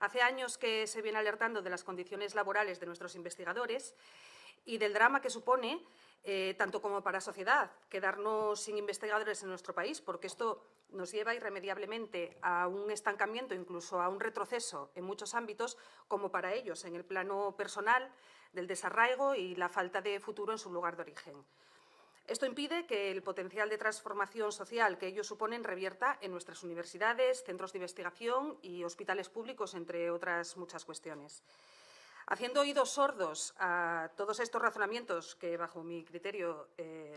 Hace años que se viene alertando de las condiciones laborales de nuestros investigadores y del drama que supone, tanto como para la sociedad, quedarnos sin investigadores en nuestro país, porque esto nos lleva irremediablemente a un estancamiento, incluso a un retroceso en muchos ámbitos, como para ellos, en el plano personal, del desarraigo y la falta de futuro en su lugar de origen. Esto impide que el potencial de transformación social que ellos suponen revierta en nuestras universidades, centros de investigación y hospitales públicos, entre otras muchas cuestiones. Haciendo oídos sordos a todos estos razonamientos, que bajo mi criterio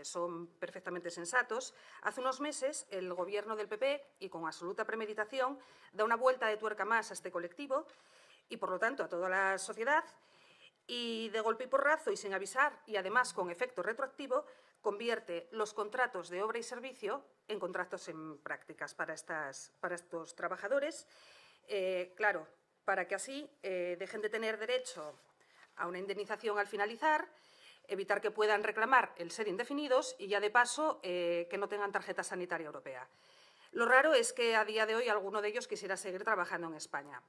son perfectamente sensatos, hace unos meses el Gobierno del PP, y con absoluta premeditación, da una vuelta de tuerca más a este colectivo y, por lo tanto, a toda la sociedad, y de golpe y porrazo y sin avisar, y además con efecto retroactivo, convierte los contratos de obra y servicio en contratos en prácticas para estos trabajadores. Claro, para que así dejen de tener derecho a una indemnización al finalizar, evitar que puedan reclamar el ser indefinidos y ya de paso que no tengan tarjeta sanitaria europea. Lo raro es que a día de hoy alguno de ellos quisiera seguir trabajando en España.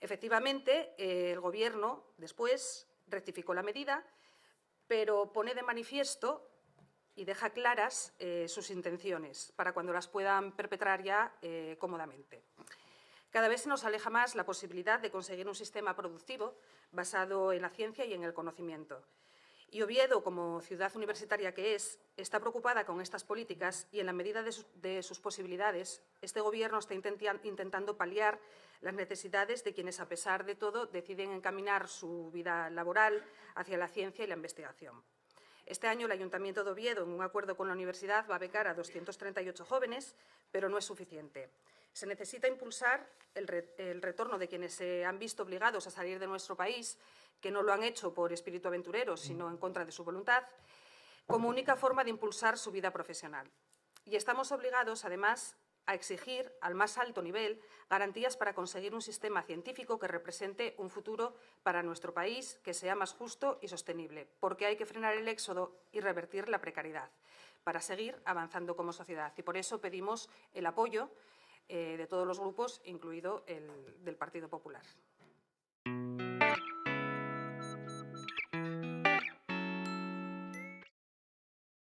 Efectivamente, el Gobierno después rectificó la medida, pero pone de manifiesto y deja claras sus intenciones para cuando las puedan perpetrar ya cómodamente. Cada vez se nos aleja más la posibilidad de conseguir un sistema productivo basado en la ciencia y en el conocimiento. Y Oviedo, como ciudad universitaria que es, está preocupada con estas políticas y, en la medida de sus posibilidades, este Gobierno está intentando paliar las necesidades de quienes, a pesar de todo, deciden encaminar su vida laboral hacia la ciencia y la investigación. Este año el Ayuntamiento de Oviedo, en un acuerdo con la universidad, va a becar a 238 jóvenes, pero no es suficiente. Se necesita impulsar el retorno de quienes se han visto obligados a salir de nuestro país, que no lo han hecho por espíritu aventurero, sino en contra de su voluntad, como única forma de impulsar su vida profesional. Y estamos obligados, además, a exigir al más alto nivel garantías para conseguir un sistema científico que represente un futuro para nuestro país que sea más justo y sostenible, porque hay que frenar el éxodo y revertir la precariedad para seguir avanzando como sociedad. Y por eso pedimos el apoyo de todos los grupos, incluido el del Partido Popular.